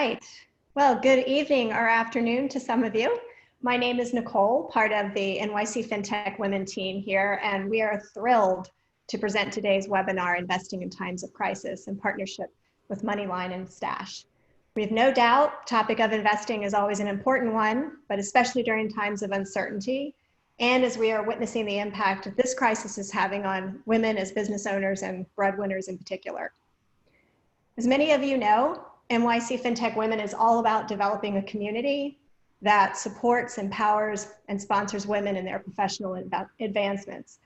right. Well, good evening or afternoon to some of you. My name is Nicole, part of the NYC Fintech Women team here, and we are thrilled to present today's webinar, Investing in Times of Crisis, in partnership with MoneyLion and Stash. We have no doubt topic of investing is always an important one, but especially during times of uncertainty, and as we are witnessing the impact that this crisis is having on women as business owners and breadwinners in particular. As many of you know, NYC Fintech Women is all about developing a community that supports, empowers, and sponsors women in their professional advancements.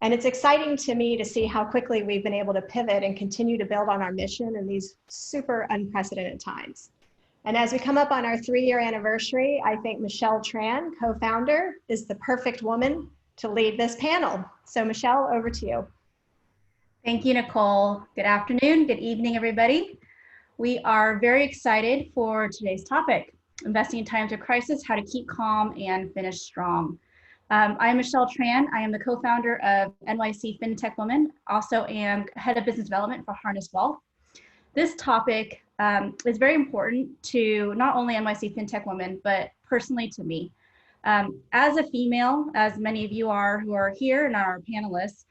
And it's exciting to me to see how quickly we've been able to pivot and continue to build on our mission in these super unprecedented times. And as we come up on our 3-year anniversary, I think Michelle Tran, co-founder, is the perfect woman to lead this panel. So Michelle, over to you. Thank you, Nicole. Good afternoon, good evening, everybody. We are very excited for today's topic, investing in times of crisis, how to keep calm and finish strong. I am Michelle Tran. I am the co-founder of NYC Fintech Women, also am head of business development for Harness Wealth. This topic is very important to not only NYC Fintech Women, but personally to me. As a female, as many of you are who are here and are panelists,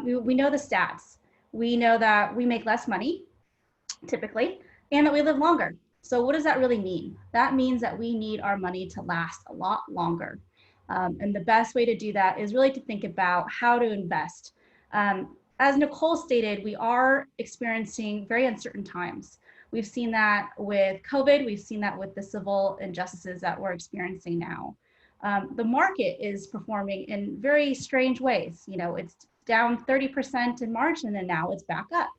we know the stats. We know that we make less money, typically, and that we live longer. So what does that really mean? That means that we need our money to last a lot longer. And the best way to do that is really to think about how to invest. As Nicole stated, we are experiencing very uncertain times. We've seen that with COVID, we've seen that with the civil injustices that we're experiencing now. The market is performing in very strange ways. You know, it's down 30% in March and then now it's back up.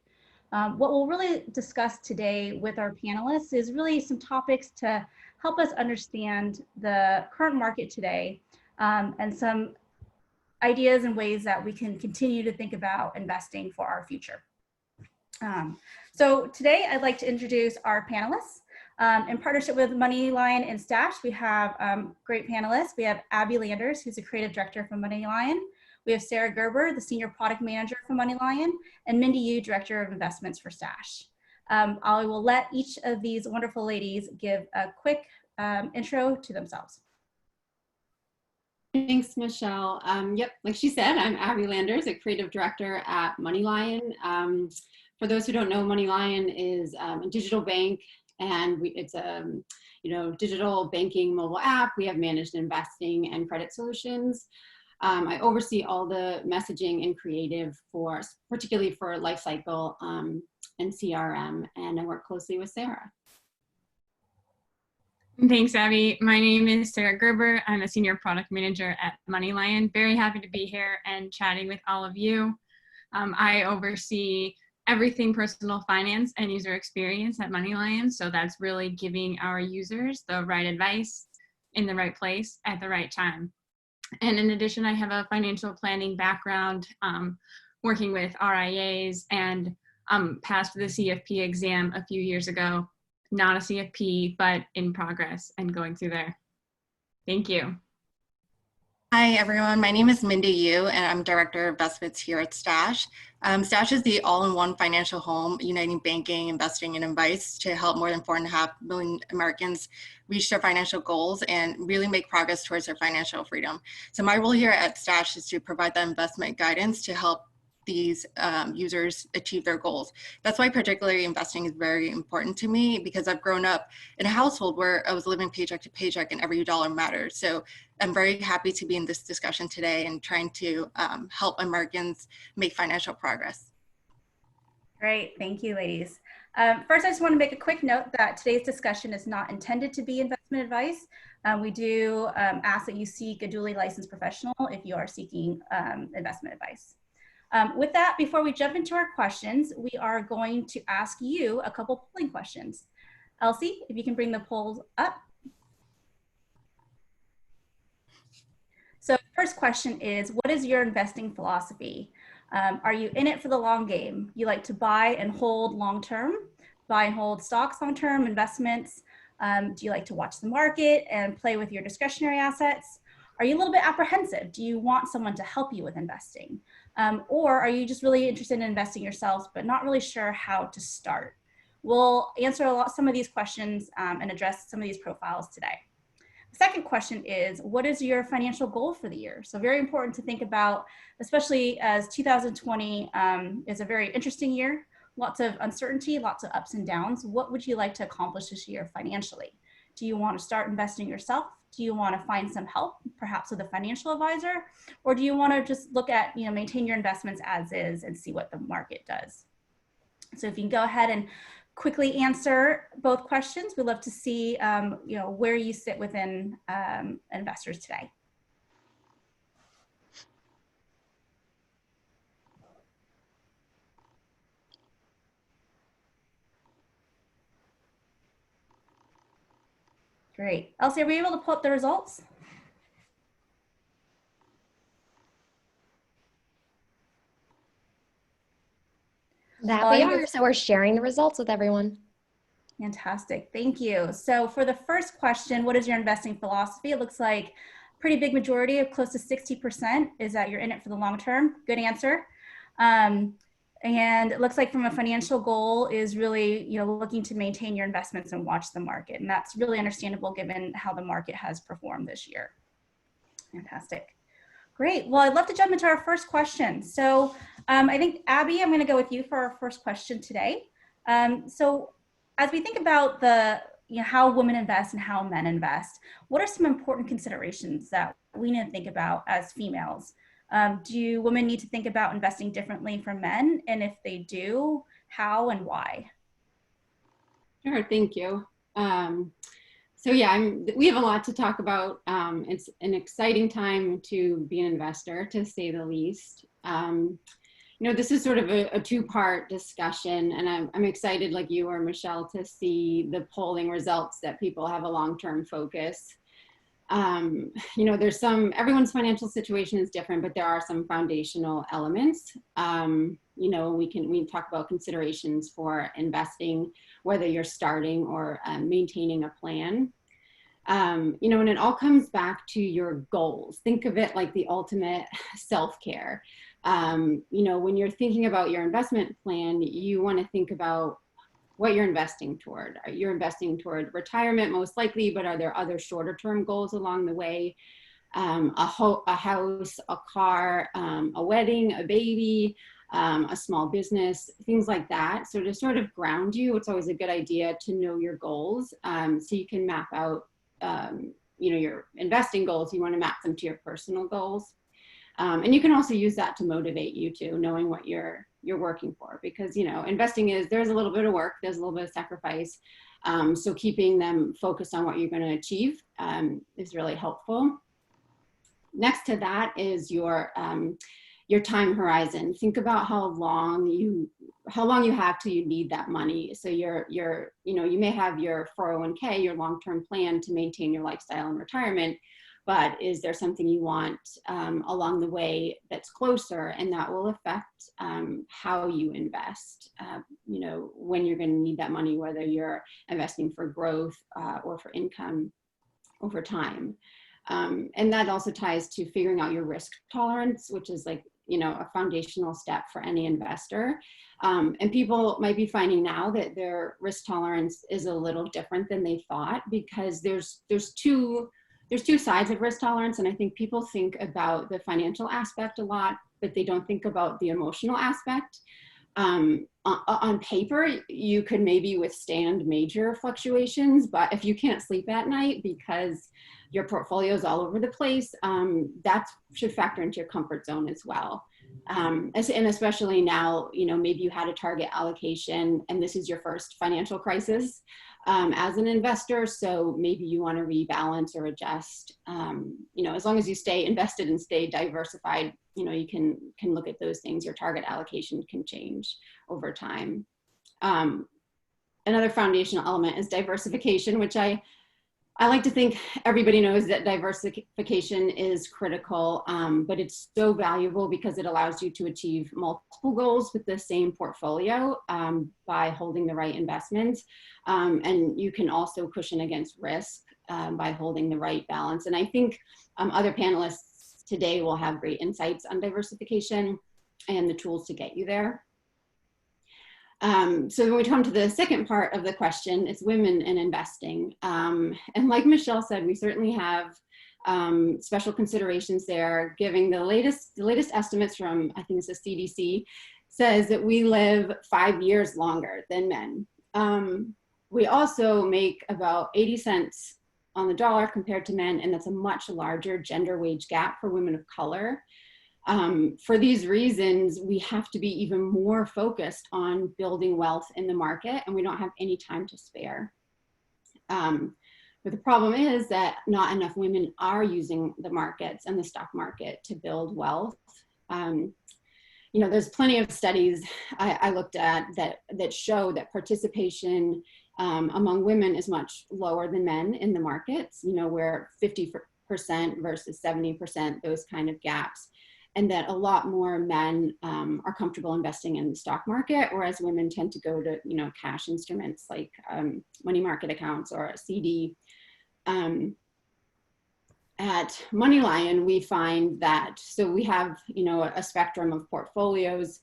What we'll really discuss today with our panelists is really some topics to help us understand the current market today and some ideas and ways that we can continue to think about investing for our future. So today I'd like to introduce our panelists. In partnership with MoneyLion and Stash, we have great panelists. We have Abby Landers, who's a creative director for MoneyLion. We have Sarah Gerber, the senior product manager for MoneyLion, and Mindy Yu, director of investments for Stash. I will let each of these wonderful ladies give a quick intro to themselves. Thanks, Michelle. Yep, like she said, I'm Abby Landers, a creative director at MoneyLion. For those who don't know, MoneyLion is a digital bank, and it's a digital banking mobile app. We have managed investing and credit solutions. I oversee all the messaging and creative particularly for lifecycle and CRM, and I work closely with Sarah. Thanks, Abby. My name is Sarah Gerber. I'm a senior product manager at MoneyLion. Very happy to be here and chatting with all of you. I oversee everything personal finance and user experience at MoneyLion. So that's really giving our users the right advice in the right place at the right time. And in addition, I have a financial planning background, working with RIAs, and passed the CFP exam a few years ago. Not a CFP, but in progress and going through there. Thank you. Hi, everyone. My name is Mindy Yu, and I'm Director of Investments here at Stash. Stash is the all-in-one financial home, uniting banking, investing, and advice to help more than 4.5 million Americans reach their financial goals and really make progress towards their financial freedom. So my role here at Stash is to provide that investment guidance to help these users achieve their goals. That's why particularly investing is very important to me, because I've grown up in a household where I was living paycheck to paycheck and every dollar matters. So I'm very happy to be in this discussion today and trying to help Americans make financial progress. Great, thank you, ladies. First, I just want to make a quick note that today's discussion is not intended to be investment advice. We do ask that you seek a duly licensed professional if you are seeking investment advice. With that, before we jump into our questions, we are going to ask you a couple polling questions. Elsie, if you can bring the polls up. So first question is, what is your investing philosophy? Are you in it for the long game? You like to buy and hold long-term, buy and hold stocks long-term, investments? Do you like to watch the market and play with your discretionary assets? Are you a little bit apprehensive? Do you want someone to help you with investing? Or are you just really interested in investing yourselves, but not really sure how to start? We'll answer some of these questions and address some of these profiles today. The second question is, what is your financial goal for the year? So very important to think about, especially as 2020 is a very interesting year, lots of uncertainty, lots of ups and downs. What would you like to accomplish this year financially? Do you want to start investing yourself? Do you want to find some help, perhaps with a financial advisor? Or do you want to just look at, maintain your investments as is and see what the market does? So if you can go ahead and quickly answer both questions, we'd love to see, where you sit within investors today. Great. Elsie, are we able to pull up the results? That we are, so we're sharing the results with everyone. Fantastic, thank you. So for the first question, what is your investing philosophy? It looks like a pretty big majority of close to 60% is that you're in it for the long term. Good answer. And it looks like from a financial goal is really, looking to maintain your investments and watch the market. And that's really understandable given how the market has performed this year. Fantastic. Great. Well, I'd love to jump into our first question. So I think, Abby, I'm going to go with you for our first question today. So as we think about how women invest and how men invest, what are some important considerations that we need to think about as females? Do women need to think about investing differently from men? And if they do, how and why? Sure, thank you. So yeah, we have a lot to talk about. It's an exciting time to be an investor, to say the least. This is sort of a two-part discussion, and I'm excited, like you or Michelle, to see the polling results that people have a long-term focus. Everyone's financial situation is different, but there are some foundational elements. We can talk about considerations for investing, whether you're starting or maintaining a plan. And it all comes back to your goals. Think of it like the ultimate self-care. When you're thinking about your investment plan, you want to think about what you're investing toward. You're investing toward retirement most likely, but are there other shorter term goals along the way? A house, a car, a wedding, a baby, a small business, things like that. So to sort of ground you, it's always a good idea to know your goals, so you can map out your investing goals. You want to map them to your personal goals. And you can also use that to motivate you too, knowing what you're working for, because investing there's a little bit of work, there's a little bit of sacrifice. So keeping them focused on what you're going to achieve is really helpful. Next to that is your time horizon. Think about how long you have till you need that money. So you may have your 401k, your long-term plan to maintain your lifestyle in retirement, but is there something you want along the way that's closer, and that will affect how you invest, when you're going to need that money, whether you're investing for growth or for income over time. And that also ties to figuring out your risk tolerance, which is a foundational step for any investor. And people might be finding now that their risk tolerance is a little different than they thought, because there's two sides of risk tolerance. And I think people think about the financial aspect a lot, but they don't think about the emotional aspect. On paper, you could maybe withstand major fluctuations, but if you can't sleep at night because your portfolio is all over the place, that should factor into your comfort zone as well. And especially now, maybe you had a target allocation and this is your first financial crisis as an investor. So maybe you want to rebalance or adjust, as long as you stay invested and stay diversified, you can look at those things. Your target allocation can change over time. Another foundational element is diversification, which I like to think everybody knows that diversification is critical, but it's so valuable because it allows you to achieve multiple goals with the same portfolio by holding the right investments. And you can also cushion against risk by holding the right balance. And I think other panelists today will have great insights on diversification and the tools to get you there. So when we come to the second part of the question, it's women in investing. And like Michelle said, we certainly have special considerations there. Giving the latest estimates from, I think it's the CDC, says that we live 5 years longer than men. We also make about 80 cents on the dollar compared to men, and that's a much larger gender wage gap for women of color. For these reasons, we have to be even more focused on building wealth in the market, and we don't have any time to spare. But the problem is that not enough women are using the markets and the stock market to build wealth. You know, there's plenty of studies I looked at that show that participation among women is much lower than men in the markets, you know, where 50% versus 70%, those kind of gaps. And that a lot more men are comfortable investing in the stock market, whereas women tend to go to, you know, cash instruments like money market accounts or a CD. At MoneyLion, we find that, so we have, you know, a spectrum of portfolios,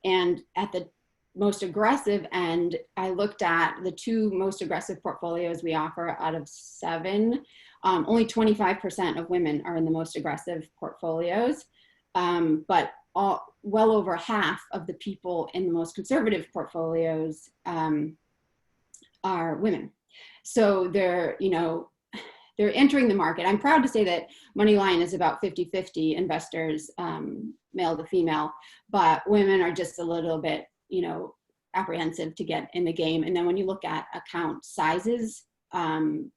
and at the most aggressive end, I looked at the 2 most aggressive portfolios we offer out of 7. Only 25% of women are in the most aggressive portfolios, but well over half of the people in the most conservative portfolios are women. So they're, you know, they're entering the market. I'm proud to say that MoneyLion is about 50-50 investors, male to female, but women are just a little bit, you know, apprehensive to get in the game. And then when you look at account sizes, the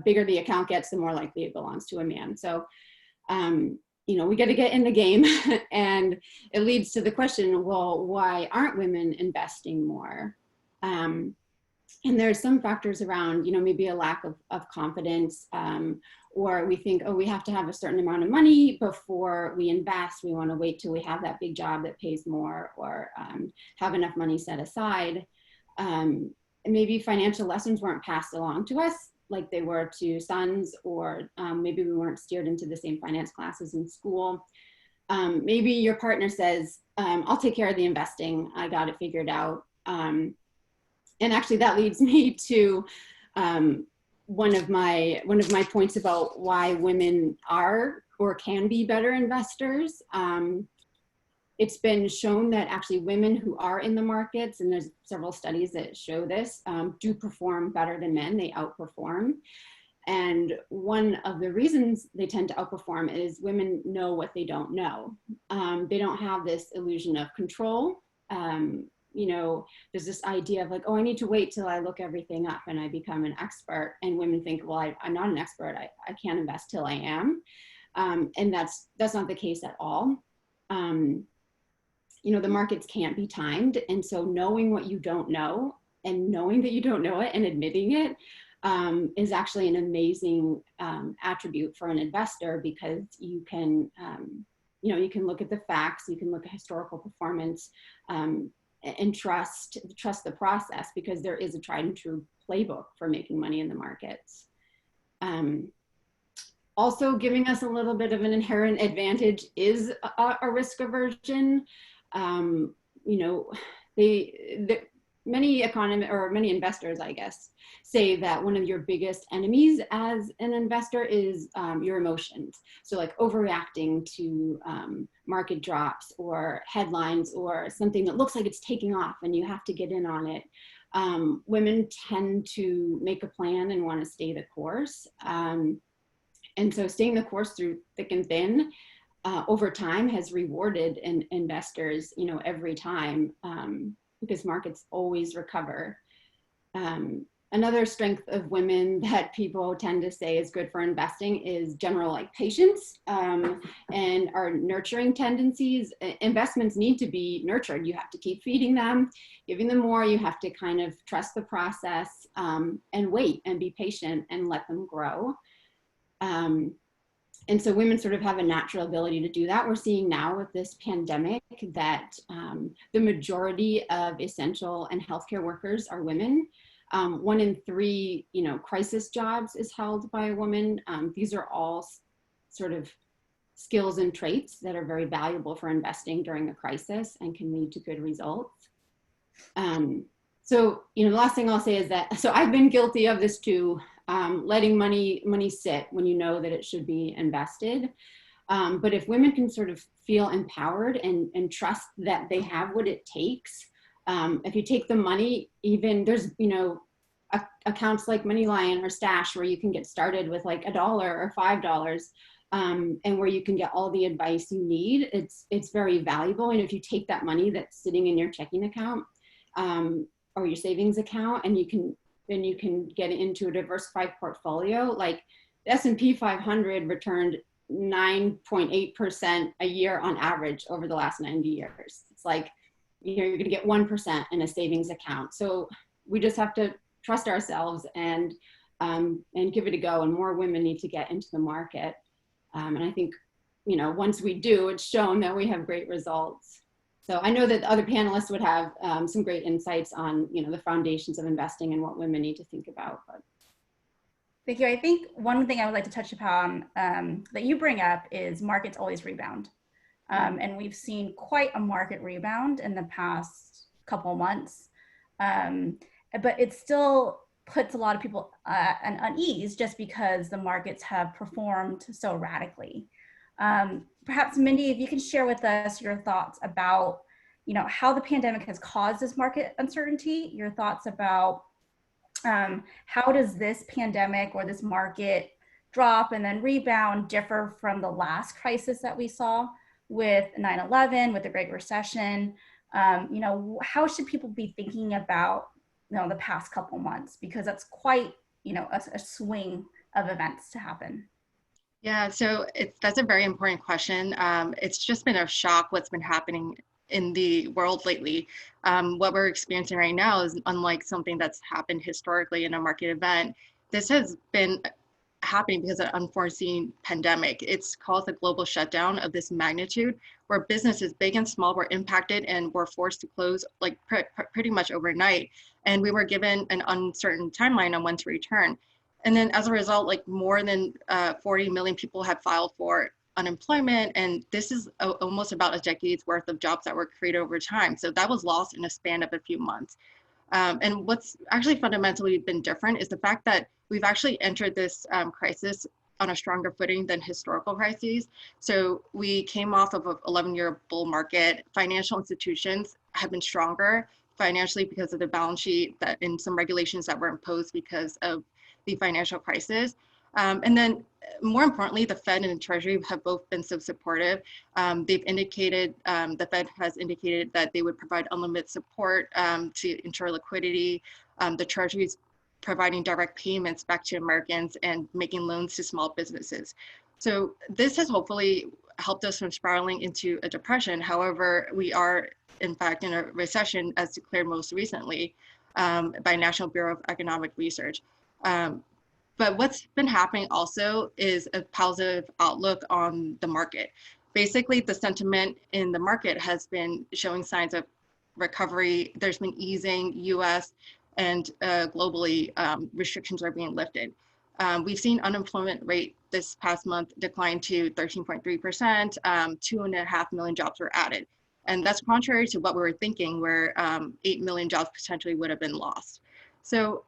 bigger the account gets, the more likely it belongs to a man. So, you know, we got to get in the game. And it leads to the question, well, why aren't women investing more? And there's some factors around, you know, maybe a lack of confidence, or we think, oh, we have to have a certain amount of money before we invest. We want to wait till we have that big job that pays more, or have enough money set aside. And maybe financial lessons weren't passed along to us like they were to sons, or maybe we weren't steered into the same finance classes in school. Maybe your partner says, I'll take care of the investing. I got it figured out. And actually that leads me to one of my points about why women are or can be better investors. It's been shown that actually women who are in the markets, and there's several studies that show this, do perform better than men. They outperform. And one of the reasons they tend to outperform is women know what they don't know. They don't have this illusion of control. You know, there's this idea of like, oh, I need to wait till I look everything up and I become an expert. And women think, well, I'm not an expert. I can't invest till I am. And that's not the case at all. You know, the markets can't be timed. And so knowing what you don't know and knowing that you don't know it and admitting it is actually an amazing attribute for an investor, because you can, you know, you can look at the facts, you can look at historical performance, and trust the process, because there is a tried and true playbook for making money in the markets. Also giving us a little bit of an inherent advantage is a risk aversion. You know, many economists, or many investors, I guess, say that one of your biggest enemies as an investor is your emotions. So like overreacting to market drops or headlines or something that looks like it's taking off and you have to get in on it. Women tend to make a plan and want to stay the course. And so staying the course through thick and thin over time has rewarded investors, you know, every time, because markets always recover. Another strength of women that people tend to say is good for investing is general like patience and our nurturing tendencies. Investments need to be nurtured. You have to keep feeding them, giving them more. You have to kind of trust the process and wait and be patient and let them grow. And so women sort of have a natural ability to do that. We're seeing now with this pandemic that the majority of essential and healthcare workers are women. 1 in 3, you know, crisis jobs is held by a woman. These are all sort of skills and traits that are very valuable for investing during a crisis and can lead to good results. So, the last thing I'll say is that, so I've been guilty of this too, letting money sit when you know that it should be invested. But if women can sort of feel empowered and trust that they have what it takes, if you take the money, even there's, accounts like MoneyLion or Stash where you can get started with like $1 or $5, and where you can get all the advice you need. It's very valuable. And if you take that money that's sitting in your checking account or your savings account, and you can get it into a diversified portfolio, like the S&P 500 returned 9.8% a year on average over the last 90 years. It's like, you're going to get 1% in a savings account. So we just have to trust ourselves and give it a go. And more women need to get into the market. And I think, once we do, it's shown that we have great results. So I know that other panelists would have some great insights on, the foundations of investing and what women need to think about. But. Thank you. I think one thing I would like to touch upon that you bring up is markets always rebound. And we've seen quite a market rebound in the past couple months. But it still puts a lot of people at unease just because the markets have performed so radically. Perhaps Mindy, if you can share with us your thoughts about, how the pandemic has caused this market uncertainty, your thoughts about how does this pandemic or this market drop and then rebound differ from the last crisis that we saw with 9/11, with the Great Recession? How should people be thinking about the past couple months, because that's quite a swing of events to happen? Yeah, so that's a very important question. It's just been a shock what's been happening in the world lately. What we're experiencing right now is unlike something that's happened historically in a market event. This has been happening because of an unforeseen pandemic. It's caused a global shutdown of this magnitude where businesses big and small were impacted and were forced to close like pretty much overnight. And we were given an uncertain timeline on when to return. And then as a result, like more than 40 million people have filed for unemployment. And this is almost about a decade's worth of jobs that were created over time. So that was lost in a span of a few months. And what's actually fundamentally been different is the fact that we've actually entered this crisis on a stronger footing than historical crises. So we came off of an 11-year bull market. Financial institutions have been stronger financially because of the balance sheet and some regulations that were imposed because of the financial crisis. And then more importantly, the Fed and the Treasury have both been so supportive. They've indicated, the Fed has indicated that they would provide unlimited support to ensure liquidity. The Treasury is providing direct payments back to Americans and making loans to small businesses. So this has hopefully helped us from spiraling into a depression. However, we are in fact in a recession as declared most recently by National Bureau of Economic Research. But what's been happening also is a positive outlook on the market. Basically, the sentiment in the market has been showing signs of recovery. There's been easing, US and globally, restrictions are being lifted. We've seen unemployment rate this past month decline to 13.3%, 2.5 million jobs were added. And that's contrary to what we were thinking, where 8 million jobs potentially would have been lost. So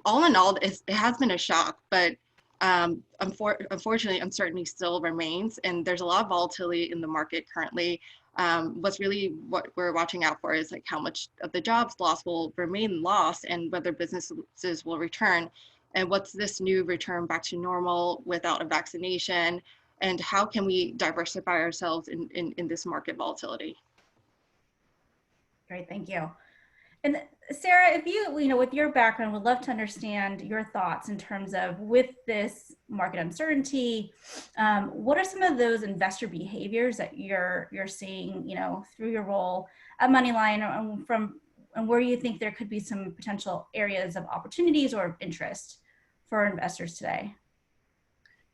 all in all, it has been a shock, but unfortunately, uncertainty still remains, and there's a lot of volatility in the market currently. What we're watching out for is like how much of the jobs lost will remain lost and whether businesses will return, and what's this new return back to normal without a vaccination, and how can we diversify ourselves in this market volatility. Great, thank you. And Sarah, if you with your background, would love to understand your thoughts in terms of with this market uncertainty, what are some of those investor behaviors that you're seeing, through your role at MoneyLion, and where you think there could be some potential areas of opportunities or interest for investors today?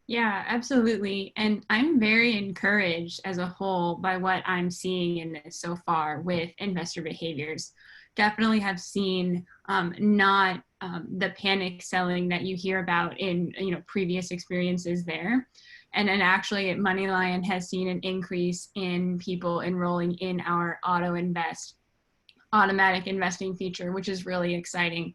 Yeah, absolutely. And I'm very encouraged as a whole by what I'm seeing in this so far with investor behaviors. Definitely have seen not the panic selling that you hear about in previous experiences there. And then actually at MoneyLion has seen an increase in people enrolling in our auto invest automatic investing feature, which is really exciting.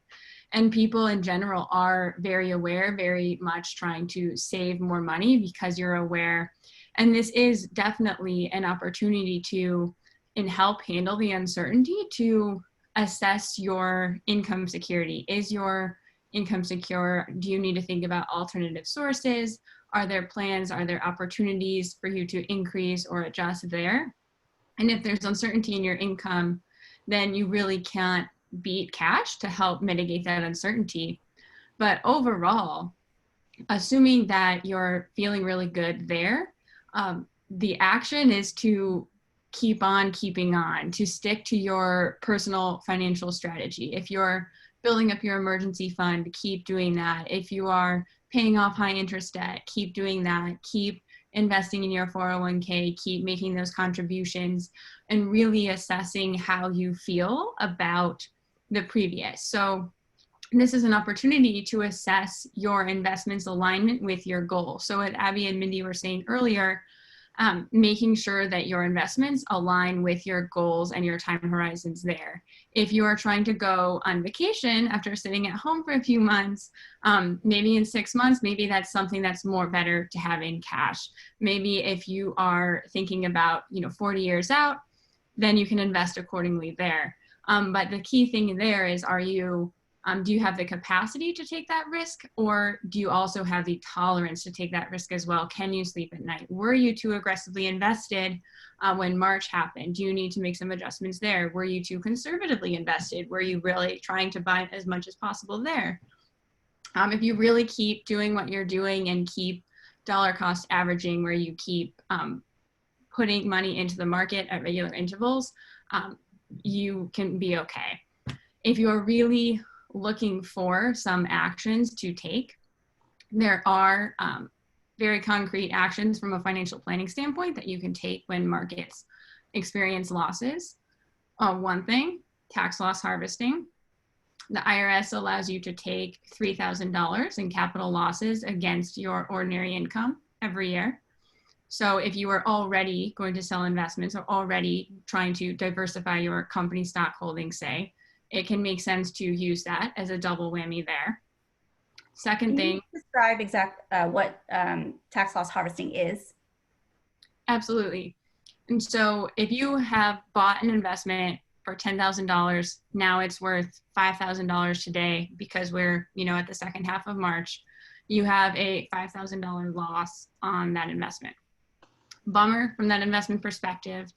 And people in general are very aware, very much trying to save more money because you're aware. And this is definitely an opportunity to, and help handle the uncertainty, to assess your income security. Is your income secure? Do you need to think about alternative sources? Are there plans? Are there opportunities for you to increase or adjust there? And if there's uncertainty in your income, then you really can't beat cash to help mitigate that uncertainty. But overall, assuming that you're feeling really good there, the action is to keep on keeping on, to stick to your personal financial strategy. If you're building up your emergency fund, keep doing that. If you are paying off high interest debt, keep doing that. Keep investing in your 401k, keep making those contributions, and really assessing how you feel about the previous. So this is an opportunity to assess your investments alignment with your goal. So what Abby and Mindy were saying earlier, making sure that your investments align with your goals and your time horizons there. If you are trying to go on vacation after sitting at home for a few months, maybe in 6 months, maybe that's something that's more better to have in cash. Maybe if you are thinking about, 40 years out, then you can invest accordingly there. But the key thing there is, do you have the capacity to take that risk, or do you also have the tolerance to take that risk as well? Can you sleep at night? Were you too aggressively invested when March happened? Do you need to make some adjustments there? Were you too conservatively invested? Were you really trying to buy as much as possible there? If you really keep doing what you're doing and keep dollar cost averaging, where you keep putting money into the market at regular intervals, you can be okay. If you're really looking for some actions to take, there are very concrete actions from a financial planning standpoint that you can take when markets experience losses. One thing, tax loss harvesting. The IRS allows you to take $3,000 in capital losses against your ordinary income every year. So if you are already going to sell investments or already trying to diversify your company stock holdings, say, it can make sense to use that as a double whammy there. Second thing. Can you describe what tax loss harvesting is? Absolutely. And so if you have bought an investment for $10,000, now it's worth $5,000 today because we're, at the second half of March, you have a $5,000 loss on that investment. Bummer from that investment perspective,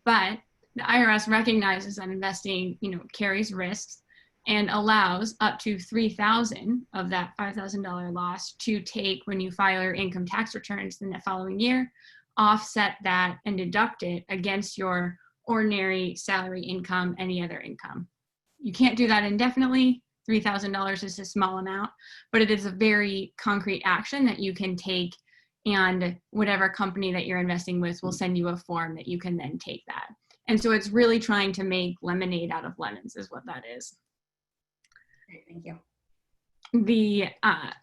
but the IRS recognizes that investing, carries risks and allows up to $3,000 of that $5,000 loss to take when you file your income tax returns in the following year, offset that and deduct it against your ordinary salary income, any other income. You can't do that indefinitely. $3,000 is a small amount, but it is a very concrete action that you can take, and whatever company that you're investing with will send you a form that you can then take that. And so it's really trying to make lemonade out of lemons is what that is. Great, thank you. The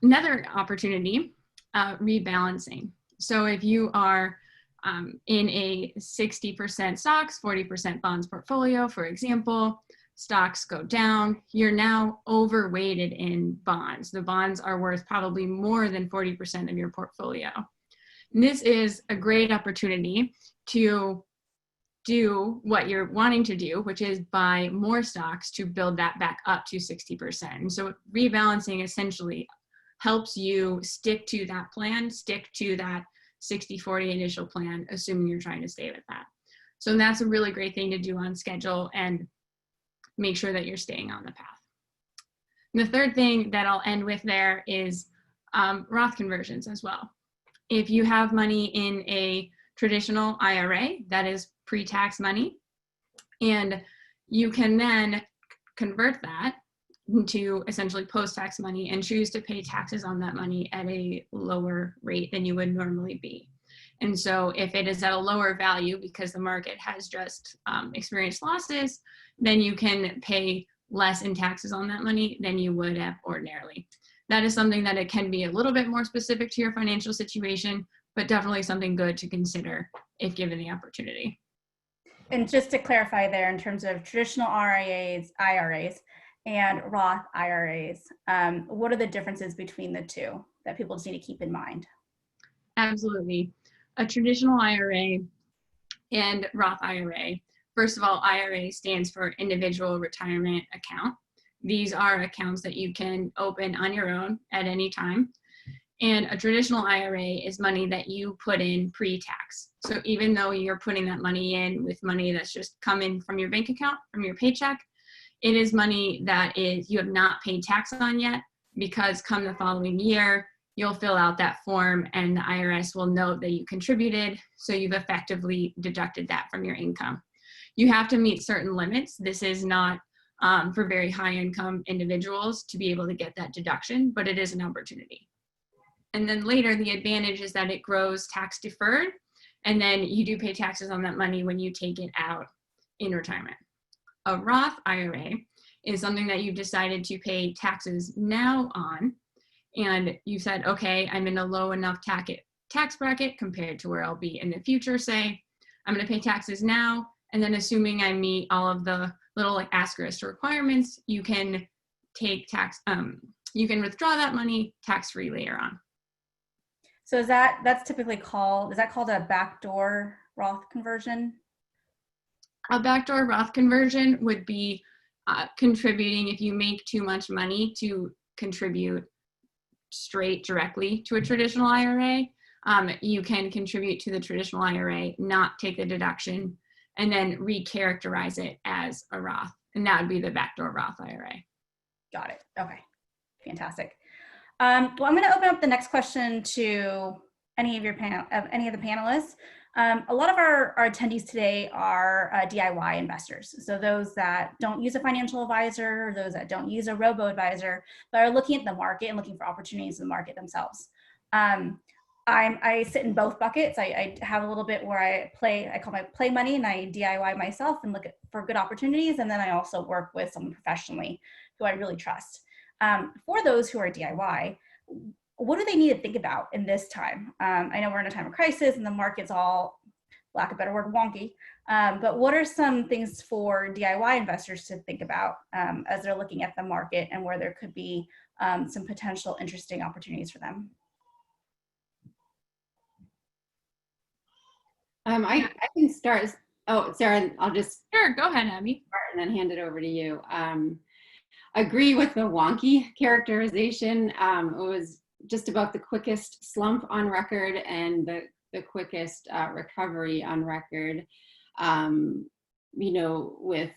another opportunity, rebalancing. So if you are in a 60% stocks, 40% bonds portfolio, for example, stocks go down, you're now overweighted in bonds. The bonds are worth probably more than 40% of your portfolio. And this is a great opportunity to do what you're wanting to do, which is buy more stocks to build that back up to 60%. And so rebalancing essentially helps you stick to that plan, stick to that 60-40 initial plan, assuming you're trying to stay with that. So that's a really great thing to do on schedule and make sure that you're staying on the path. And the third thing that I'll end with there is Roth conversions as well. If you have money in a traditional IRA, that is pre-tax money, and you can then convert that into essentially post-tax money and choose to pay taxes on that money at a lower rate than you would normally be. And so if it is at a lower value because the market has just experienced losses, then you can pay less in taxes on that money than you would have ordinarily. That is something that it can be a little bit more specific to your financial situation, but definitely something good to consider if given the opportunity. And just to clarify there, in terms of traditional IRAs, and Roth IRAs, what are the differences between the two that people just need to keep in mind? Absolutely. A traditional IRA and Roth IRA. First of all, IRA stands for Individual Retirement Account. These are accounts that you can open on your own at any time. And a traditional IRA is money that you put in pre-tax. So even though you're putting that money in with money that's just coming from your bank account, from your paycheck, it is money that you have not paid tax on yet, because come the following year, you'll fill out that form and the IRS will note that you contributed. So you've effectively deducted that from your income. You have to meet certain limits. This is not for very high income individuals to be able to get that deduction, but it is an opportunity. And then later, the advantage is that it grows tax deferred, and then you do pay taxes on that money when you take it out in retirement. A Roth IRA is something that you've decided to pay taxes now on, and you said, okay, I'm in a low enough tax bracket compared to where I'll be in the future. Say, I'm going to pay taxes now, and then assuming I meet all of the little like asterisk requirements, you can take tax. You can withdraw that money tax-free later on. So that's typically called, is that called a backdoor Roth conversion? A backdoor Roth conversion would be contributing, if you make too much money, to contribute straight directly to a traditional IRA. You can contribute to the traditional IRA, not take the deduction, and then recharacterize it as a Roth. And that would be the backdoor Roth IRA. Got it. Okay. Fantastic. Well, I'm going to open up the next question to any of the panelists. A lot of our attendees today are DIY investors. So those that don't use a financial advisor, or those that don't use a robo-advisor, but are looking at the market and looking for opportunities in the market themselves. I sit in both buckets. I have a little bit where I call my play money, and I DIY myself and look for good opportunities. And then I also work with someone professionally who I really trust. For those who are DIY, what do they need to think about in this time? I know we're in a time of crisis and the market's all, lack of a better word, wonky. But what are some things for DIY investors to think about as they're looking at the market and where there could be some potential interesting opportunities for them? I can start. Oh, Sarah, I'll just Sure, go ahead, Abby. start and then hand it over to you. Agree with the wonky characterization. It was just about the quickest slump on record and the quickest recovery on record. You know, with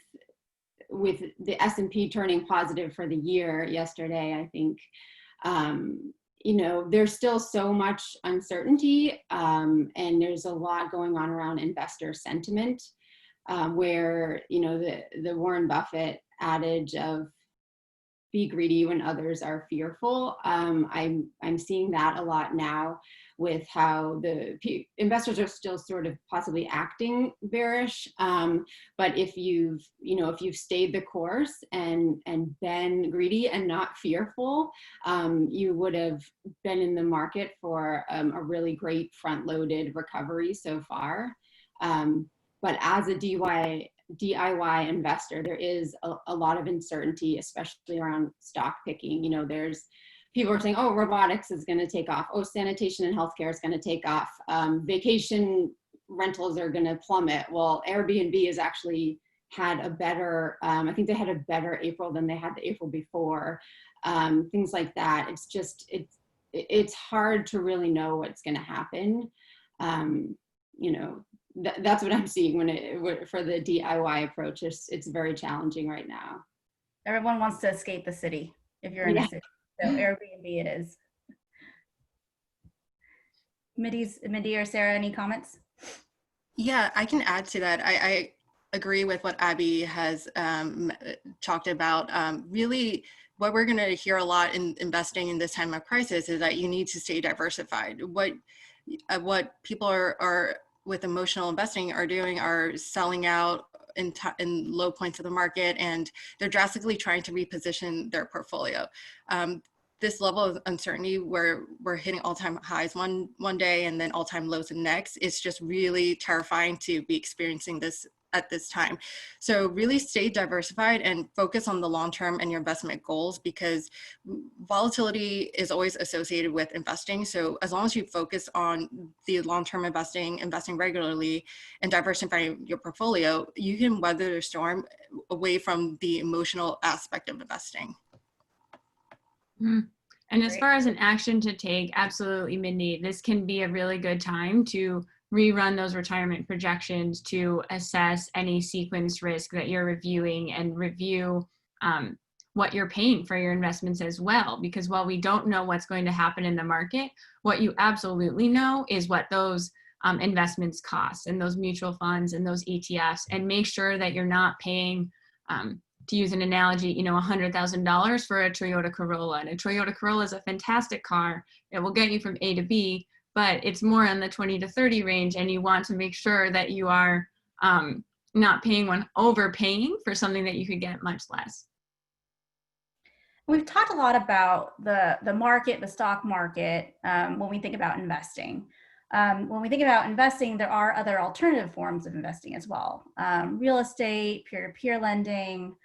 the S&P turning positive for the year yesterday, I think, you know, there's still so much uncertainty, and there's a lot going on around investor sentiment, where, you know, the Warren Buffett adage of be greedy when others are fearful. I'm seeing that a lot now with how the investors are still sort of possibly acting bearish. But if you've stayed the course and been greedy and not fearful, you would have been in the market for a really great front-loaded recovery so far. But as a DIY investor, there is a lot of uncertainty, especially around stock picking. You know, there's people are saying, oh, robotics is going to take off. Oh, sanitation and healthcare is going to take off. Vacation rentals are going to plummet. Well, Airbnb has actually had a better, I think they had a better April than they had the April before. Things like that. It's just, it's hard to really know what's going to happen. You know, that's what I'm seeing for the DIY approach. It's very challenging right now. Everyone wants to escape the city if you're in the city. So Airbnb it is. Mindy or Sarah, any comments? Yeah, I can add to that. I agree with what Abby has talked about. Really, what we're going to hear a lot in investing in this time of crisis is that you need to stay diversified. What people are with emotional investing are doing are selling out in low points of the market, and they're drastically trying to reposition their portfolio. This level of uncertainty where we're hitting all-time highs one day and then all-time lows the next, it's just really terrifying to be experiencing this at this time. So really stay diversified and focus on the long term and your investment goals, because volatility is always associated with investing. So as long as you focus on the long term investing regularly, and diversifying your portfolio, you can weather the storm away from the emotional aspect of investing. Mm-hmm. And as far as an action to take, absolutely, Mindy, this can be a really good time to rerun those retirement projections, to assess any sequence risk that you're reviewing, and review what you're paying for your investments as well. Because while we don't know what's going to happen in the market, what you absolutely know is what those investments cost, and those mutual funds and those ETFs, and make sure that you're not paying, to use an analogy, $100,000 for a Toyota Corolla. And a Toyota Corolla is a fantastic car. It will get you from A to B, but it's more in the 20 to 30 range. And you want to make sure that you are not overpaying for something that you could get much less. We've talked a lot about the market, the stock market, when we think about investing. When we think about investing, there are other alternative forms of investing as well. Real estate, peer-to-peer lending,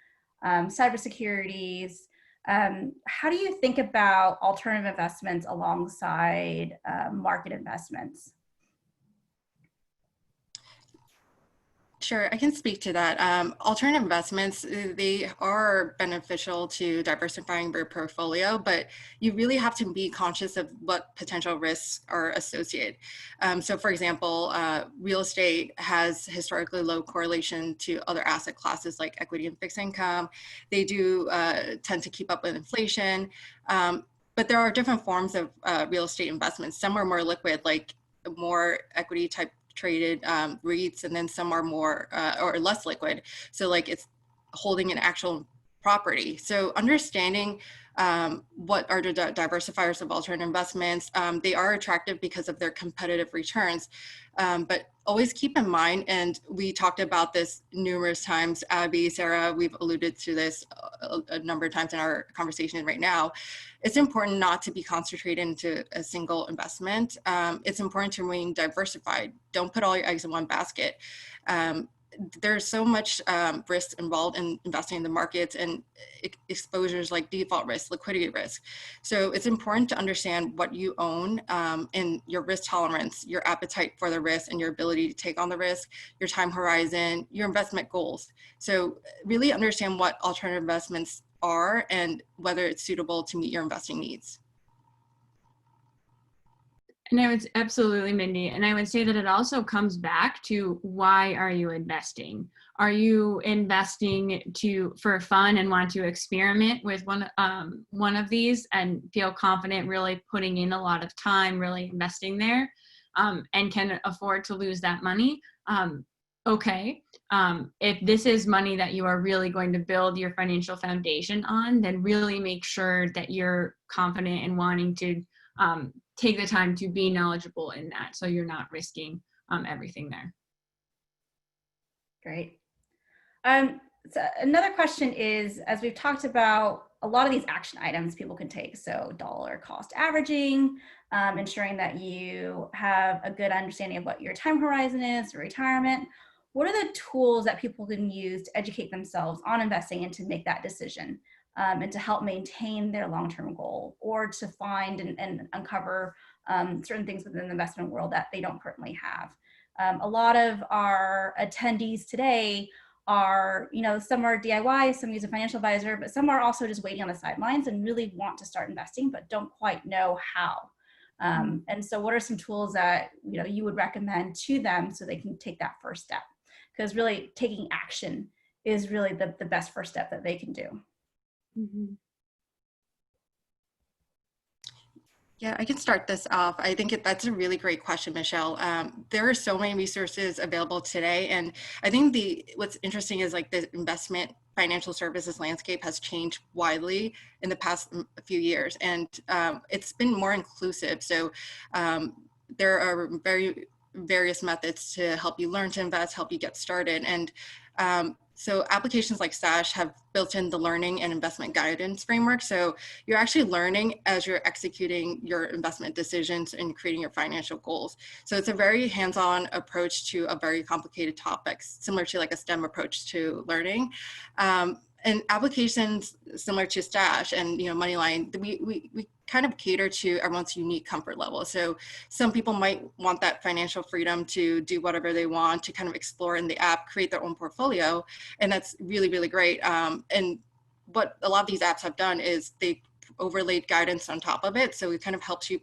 cybersecurities. How do you think about alternative investments alongside market investments? Sure, I can speak to that. Alternative investments, they are beneficial to diversifying your portfolio, but you really have to be conscious of what potential risks are associated. So for example, real estate has historically low correlation to other asset classes like equity and fixed income. They do tend to keep up with inflation, but there are different forms of real estate investments. Some are more liquid, like more equity type traded REITs, and then some are more or less liquid. So like it's holding an actual property. So understanding what are the diversifiers of alternative investments, they are attractive because of their competitive returns. But always keep in mind, and we talked about this numerous times, Abby, Sarah, we've alluded to this a number of times in our conversation right now, it's important not to be concentrated into a single investment. It's important to remain diversified. Don't put all your eggs in one basket. There's so much risk involved in investing in the markets, and exposures like default risk, liquidity risk. So it's important to understand what you own and your risk tolerance, your appetite for the risk, and your ability to take on the risk, your time horizon, your investment goals. So really understand what alternative investments are and whether it's suitable to meet your investing needs. And I would absolutely, Mindy, and I would say that it also comes back to, why are you investing? Are you investing for fun and want to experiment with one of these and feel confident really putting in a lot of time, really investing there, and can afford to lose that money? Okay. If this is money that you are really going to build your financial foundation on, then really make sure that you're confident in wanting to take the time to be knowledgeable in that, so you're not risking everything there. Great. So another question is, as we've talked about, a lot of these action items people can take, so dollar cost averaging, ensuring that you have a good understanding of what your time horizon is for retirement. What are the tools that people can use to educate themselves on investing and to make that decision? And to help maintain their long-term goal, or to find and uncover certain things within the investment world that they don't currently have. A lot of our attendees today are, some are DIY, some use a financial advisor, but some are also just waiting on the sidelines and really want to start investing, but don't quite know how. And so what are some tools that you would recommend to them so they can take that first step? Because really taking action is really the best first step that they can do. Mm-hmm. Yeah, I can start this off. I think that's a really great question, Michelle. There are so many resources available today. And I think what's interesting is like the investment financial services landscape has changed widely in the past few years. And it's been more inclusive. So there are various methods to help you learn to invest, help you get started. And So applications like Stash have built in the learning and investment guidance framework. So you're actually learning as you're executing your investment decisions and creating your financial goals. So it's a very hands-on approach to a very complicated topic, similar to like a STEM approach to learning. And applications similar to Stash and MoneyLion, we kind of cater to everyone's unique comfort level. So some people might want that financial freedom to do whatever they want, to kind of explore in the app, create their own portfolio, and that's really, really great. And what a lot of these apps have done is they overlaid guidance on top of it, so it kind of helps you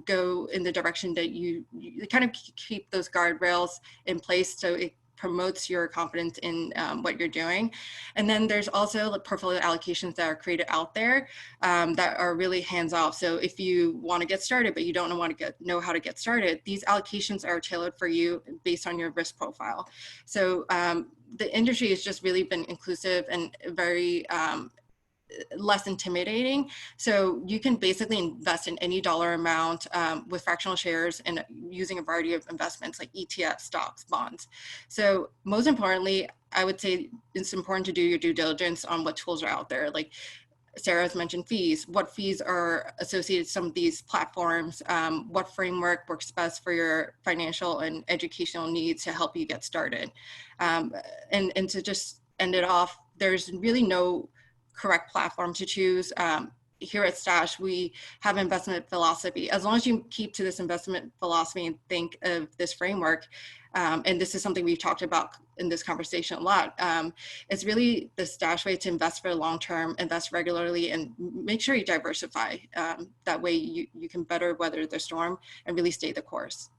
go in the direction that you kind of keep those guardrails in place, so it promotes your confidence in what you're doing. And then there's also the portfolio allocations that are created out there that are really hands-off. So if you want to get started, but you don't know how to get started, these allocations are tailored for you based on your risk profile. So the industry has just really been inclusive and very less intimidating. So you can basically invest in any dollar amount with fractional shares and using a variety of investments like ETFs, stocks, bonds. So most importantly, I would say it's important to do your due diligence on what tools are out there. Like Sarah's mentioned fees, what fees are associated with some of these platforms, what framework works best for your financial and educational needs to help you get started. And to just end it off, there's really no correct platform to choose. Here at Stash, we have investment philosophy. As long as you keep to this investment philosophy and think of this framework, and this is something we've talked about in this conversation a lot, it's really the Stash way to invest for the long term, invest regularly, and make sure you diversify. That way you can better weather the storm and really stay the course.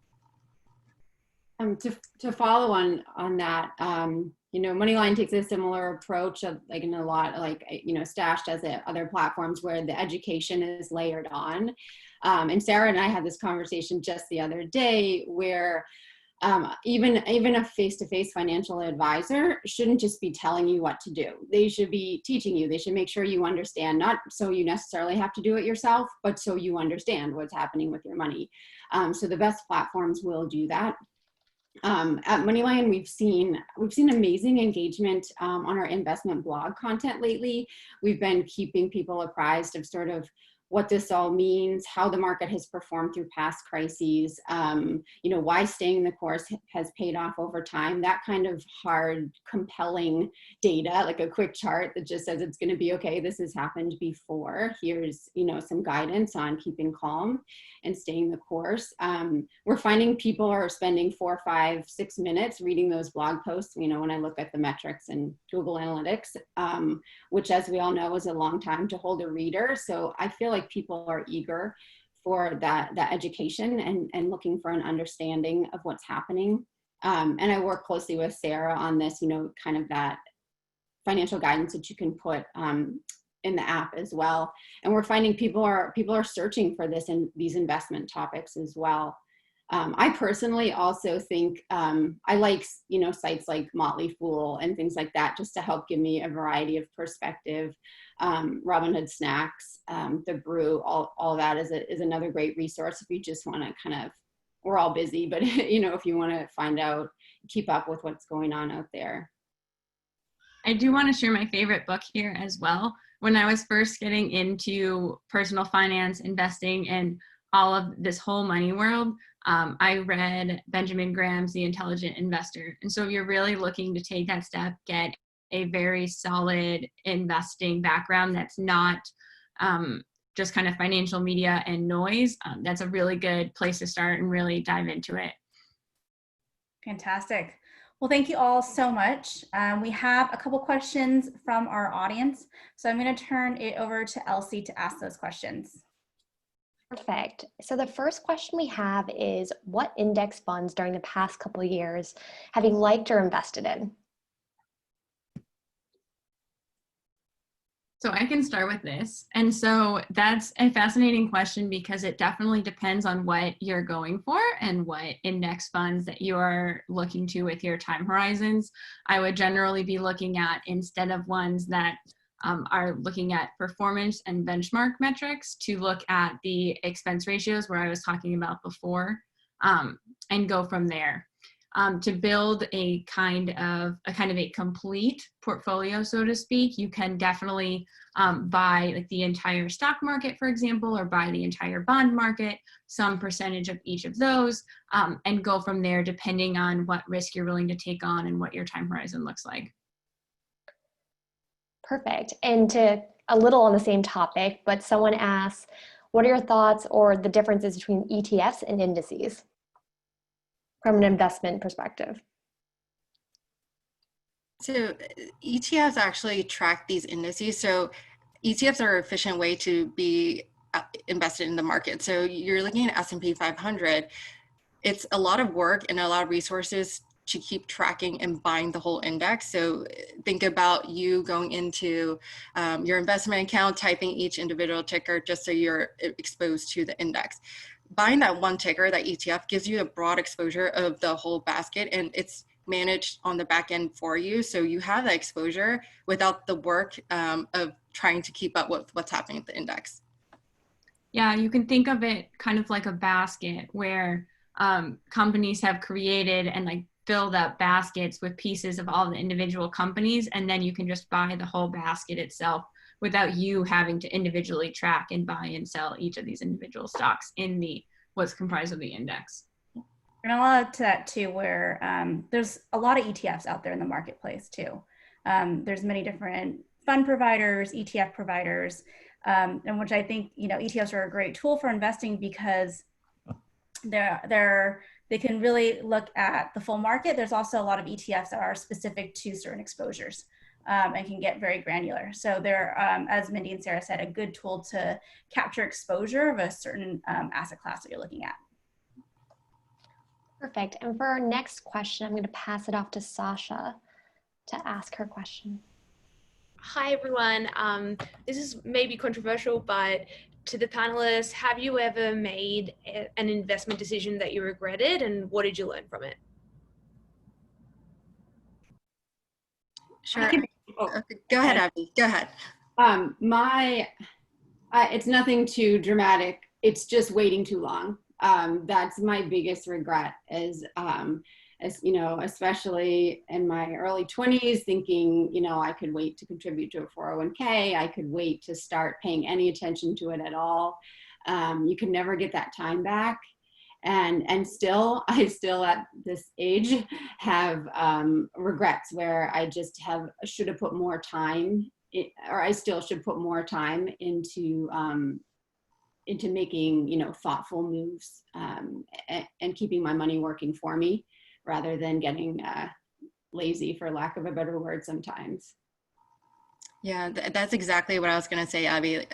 To follow on that, MoneyLion takes a similar approach of like in a lot like, Stash does it, other platforms where the education is layered on. And Sarah and I had this conversation just the other day where even a face-to-face financial advisor shouldn't just be telling you what to do. They should be teaching you. They should make sure you understand, not so you necessarily have to do it yourself, but so you understand what's happening with your money. So the best platforms will do that. At MoneyLion, we've seen amazing engagement on our investment blog content lately. We've been keeping people apprised of sort of what this all means, how the market has performed through past crises, why staying the course has paid off over time, that kind of hard, compelling data, like a quick chart that just says it's going to be okay, this has happened before. Here's, some guidance on keeping calm and staying the course. We're finding people are spending 4, 5, 6 minutes reading those blog posts, when I look at the metrics and Google Analytics, which as we all know is a long time to hold a reader. So I feel like people are eager for that education and looking for an understanding of what's happening. And I work closely with Sarah on this, kind of that financial guidance that you can put in the app as well. And we're finding people are searching for this in these investment topics as well. I personally also think I like, sites like Motley Fool and things like that, just to help give me a variety of perspective. Robinhood Snacks, The Brew, all that is another great resource if you just want to kind of, we're all busy, but if you want to find out, keep up with what's going on out there. I do want to share my favorite book here as well. When I was first getting into personal finance, investing, and all of this whole money world, I read Benjamin Graham's The Intelligent Investor. And so if you're really looking to take that step, get a very solid investing background that's not just kind of financial media and noise, that's a really good place to start and really dive into it. Fantastic. Well, thank you all so much. We have a couple questions from our audience. So I'm going to turn it over to Elsie to ask those questions. Perfect. So the first question we have is, what index funds during the past couple of years have you liked or invested in? So I can start with this. And so that's a fascinating question because it definitely depends on what you're going for and what index funds that you're looking to with your time horizons. I would generally be looking at, instead of ones that are looking at performance and benchmark metrics, to look at the expense ratios where I was talking about before, and go from there. to build a kind of a complete portfolio, so to speak. You can definitely buy like the entire stock market, for example, or buy the entire bond market, some percentage of each of those, and go from there depending on what risk you're willing to take on and what your time horizon looks like. Perfect. And to a little on the same topic, but someone asks, what are your thoughts or the differences between ETFs and indices from an investment perspective? So ETFs actually track these indices. So ETFs are an efficient way to be invested in the market. So you're looking at S&P 500. It's a lot of work and a lot of resources to keep tracking and buying the whole index. So think about you going into your investment account, typing each individual ticker just so you're exposed to the index. Buying that one ticker, that ETF, gives you a broad exposure of the whole basket, and it's managed on the back end for you. So you have that exposure without the work of trying to keep up with what's happening with the index. Yeah, you can think of it kind of like a basket where companies have created and like filled up baskets with pieces of all the individual companies, and then you can just buy the whole basket itself without you having to individually track and buy and sell each of these individual stocks in the what's comprised of the index. And I'll add to that too, where there's a lot of ETFs out there in the marketplace too. There's many different fund providers, ETF providers, and which I think, you know, ETFs are a great tool for investing because they can really look at the full market. There's also a lot of ETFs that are specific to certain exposures and can get very granular. So they're, as Mindy and Sarah said, a good tool to capture exposure of a certain asset class that you're looking at. Perfect. And for our next question, I'm going to pass it off to Sasha to ask her question. Hi, everyone. This is maybe controversial, but to the panelists, have you ever made an investment decision that you regretted, and what did you learn from it? Sure. Okay, go ahead, Abby. Go ahead. It's nothing too dramatic. It's just waiting too long. That's my biggest regret is, as you know, especially in my early 20s, thinking, you know, I could wait to contribute to a 401k. I could wait to start paying any attention to it at all. You can never get that time back. And I still at this age have regrets where I just should have put more time, or I still should put more time into making, you know, thoughtful moves and keeping my money working for me rather than getting lazy, for lack of a better word, sometimes. Yeah, that's exactly what I was going to say, Abby.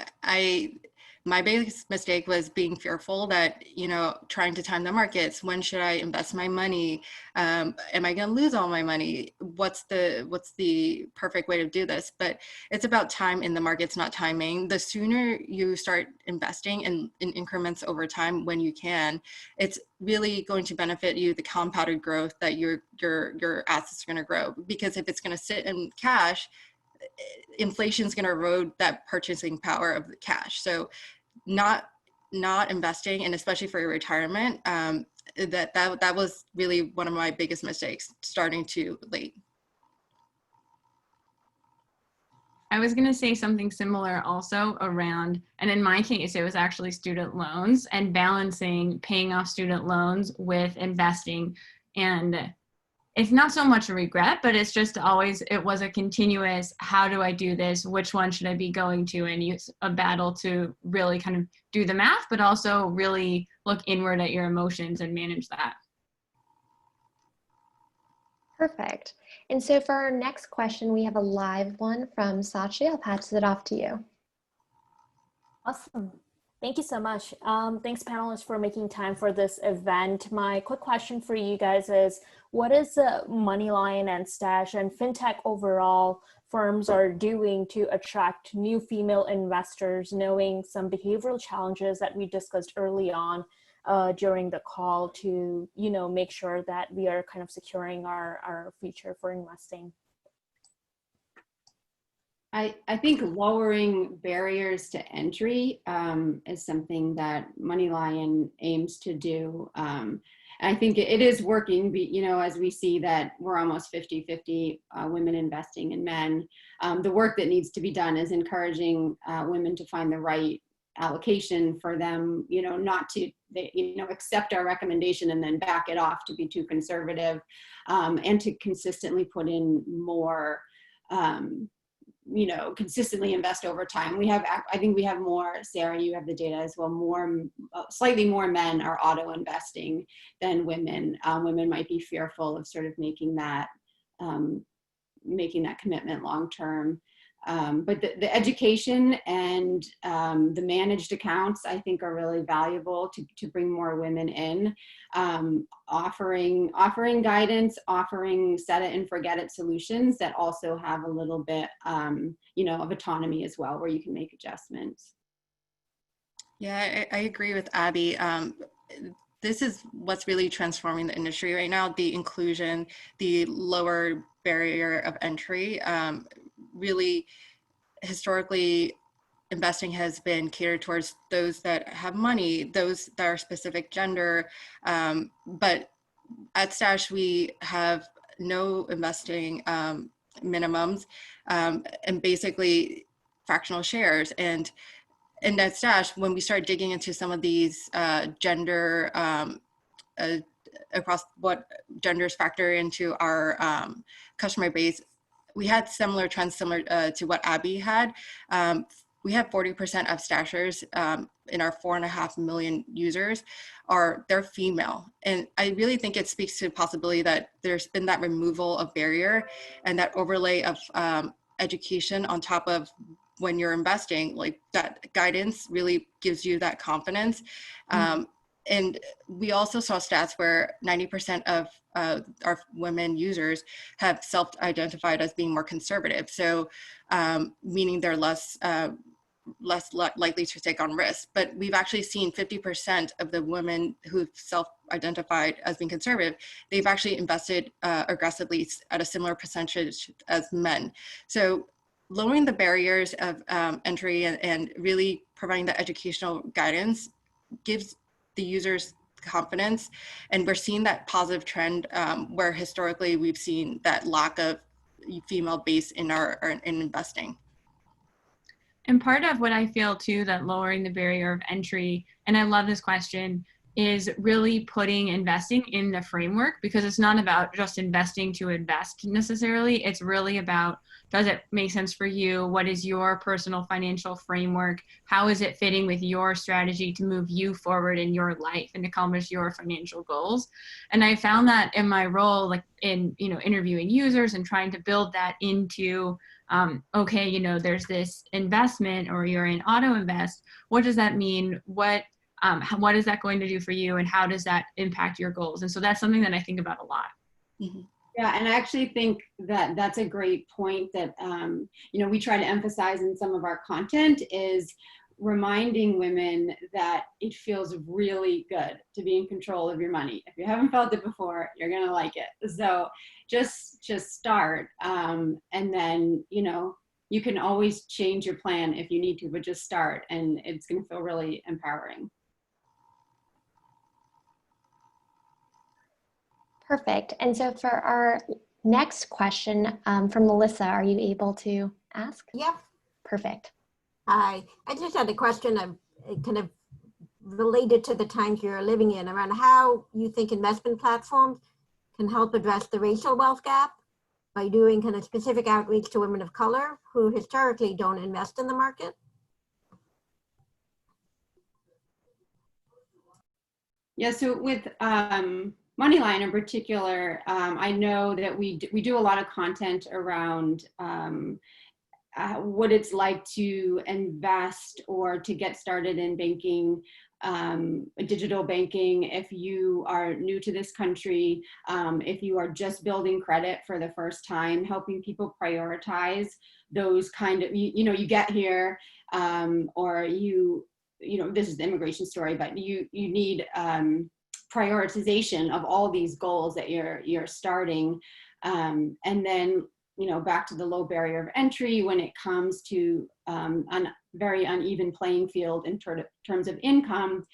My biggest mistake was being fearful that, you know, trying to time the markets. When should I invest my money? Am I going to lose all my money? What's the perfect way to do this? But it's about time in the markets, not timing. The sooner you start investing in increments over time when you can, it's really going to benefit you, the compounded growth that your assets are going to grow. Because if it's going to sit in cash, inflation is going to erode that purchasing power of the cash. So not investing, and especially for your retirement, that was really one of my biggest mistakes, starting too late. I was going to say something similar also around, and in my case, it was actually student loans and balancing paying off student loans with investing. And it's not so much a regret, but it's just always, it was a continuous, how do I do this? Which one should I be going to? And use a battle to really kind of do the math, but also really look inward at your emotions and manage that. Perfect. And so for our next question, we have a live one from Sachi. I'll pass it off to you. Awesome. Thank you so much. Thanks, panelists, for making time for this event. My quick question for you guys is, what is MoneyLion and Stash and Fintech overall firms are doing to attract new female investors, knowing some behavioral challenges that we discussed early on during the call to, you know, make sure that we are kind of securing our future for investing? I think lowering barriers to entry is something that MoneyLion aims to do. I think it is working, you know, as we see that we're almost 50-50 women investing in men. The work that needs to be done is encouraging women to find the right allocation for them, you know, not to, you know, accept our recommendation and then back it off to be too conservative, and to consistently put in more, you know, consistently invest over time. We have, I think we have more, Sarah, you have the data as well, slightly more men are auto investing than women. Women might be fearful of sort of making that commitment long term. But the education and the managed accounts, I think, are really valuable to bring more women in. Offering guidance, offering set it and forget it solutions that also have a little bit, you know, of autonomy as well, where you can make adjustments. Yeah, I agree with Abby. This is what's really transforming the industry right now, the inclusion, the lower barrier of entry. Really, historically, investing has been catered towards those that have money, those that are specific gender. But at Stash, we have no investing minimums, and basically fractional shares. And at Stash, when we start digging into some of these gender, across what genders factor into our customer base, we had similar trends, similar to what Abby had. We have 40% of Stashers in our 4.5 million users they're female. And I really think it speaks to the possibility that there's been that removal of barrier and that overlay of education on top of when you're investing, like that guidance really gives you that confidence. And we also saw stats where 90% of our women users have self-identified as being more conservative. So meaning they're less likely to take on risk. But we've actually seen 50% of the women who've self-identified as being conservative, they've actually invested aggressively at a similar percentage as men. So lowering the barriers of entry and really providing the educational guidance gives the users confidence. And we're seeing that positive trend where historically we've seen that lack of female base in investing. And part of what I feel too, that lowering the barrier of entry, and I love this question, is really putting investing in the framework, because it's not about just investing to invest necessarily. It's really about, does it make sense for you? What is your personal financial framework? How is it fitting with your strategy to move you forward in your life and accomplish your financial goals? And I found that in my role, like in, you know, interviewing users and trying to build that into, okay, you know, there's this investment, or you're in auto invest. What does that mean? What is that going to do for you, and how does that impact your goals? And so that's something that I think about a lot. Mm-hmm. Yeah, and I actually think that that's a great point that, you know, we try to emphasize in some of our content, is reminding women that it feels really good to be in control of your money. If you haven't felt it before, you're going to like it. So just start. And then, you know, you can always change your plan if you need to, but just start, and it's going to feel really empowering. Perfect. And so for our next question from Melissa, are you able to ask? Yep. Perfect. Hi. I just had a question of kind of related to the times you're living in, around how you think investment platforms can help address the racial wealth gap by doing kind of specific outreach to women of color who historically don't invest in the market. Yeah, so with MoneyLion in particular, I know that we do a lot of content around what it's like to invest or to get started in banking, digital banking. If you are new to this country, if you are just building credit for the first time, helping people prioritize those kind of, you know, you get here, or you know, this is the immigration story, but you need prioritization of all these goals that you're starting, and then, you know, back to the low barrier of entry when it comes to very uneven playing field in terms of income.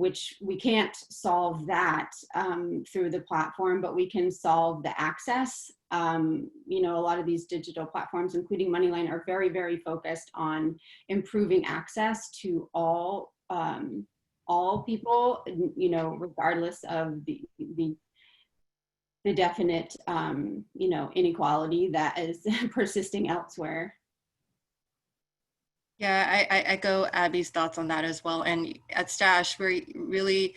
which we can't solve that through the platform, but we can solve the access. You know, a lot of these digital platforms, including MoneyLion, are very, very focused on improving access to all people, you know, regardless of the definite, you know, inequality that is persisting elsewhere. Yeah, I echo Abby's thoughts on that as well. And at Stash, we're really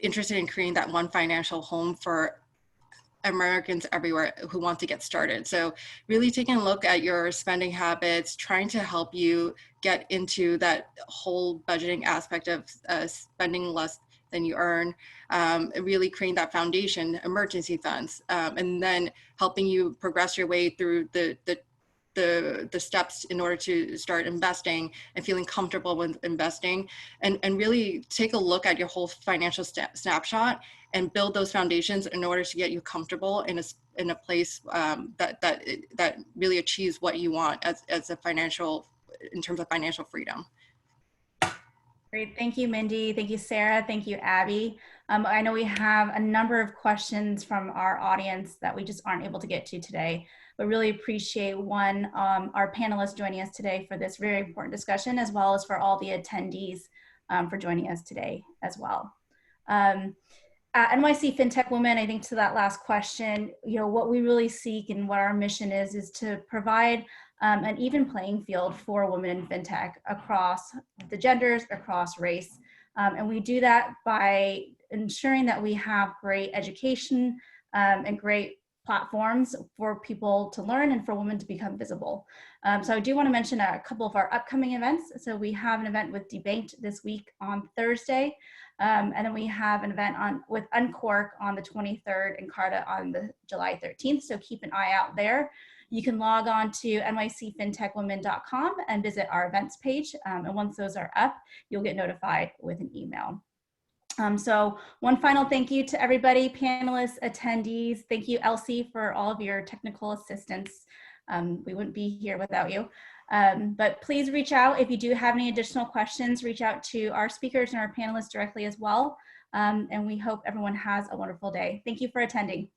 interested in creating that one financial home for Americans everywhere who want to get started. So really taking a look at your spending habits, trying to help you get into that whole budgeting aspect of spending less than you earn, really creating that foundation, emergency funds, and then helping you progress your way through the steps in order to start investing and feeling comfortable with investing, and really take a look at your whole financial snapshot and build those foundations in order to get you comfortable in a place that really achieves what you want as a financial, in terms of financial freedom. Great, thank you, Mindy. Thank you, Sarah. Thank you, Abby. I know we have a number of questions from our audience that we just aren't able to get to today, but really appreciate our panelists joining us today for this very important discussion, as well as for all the attendees for joining us today as well. At NYC Fintech Women, I think to that last question, you know, what we really seek and what our mission is to provide an even playing field for women in fintech across the genders, across race. And we do that by ensuring that we have great education and great platforms for people to learn and for women to become visible. So I do want to mention a couple of our upcoming events. So we have an event with Debanked this week on Thursday. And then we have an event with Uncork on the 23rd and Carta on the July 13th. So keep an eye out there. You can log on to nycfintechwomen.com and visit our events page. And once those are up, you'll get notified with an email. So one final thank you to everybody, panelists, attendees. Thank you, Elsie, for all of your technical assistance. We wouldn't be here without you. But please reach out if you do have any additional questions. Reach out to our speakers and our panelists directly as well. And we hope everyone has a wonderful day. Thank you for attending.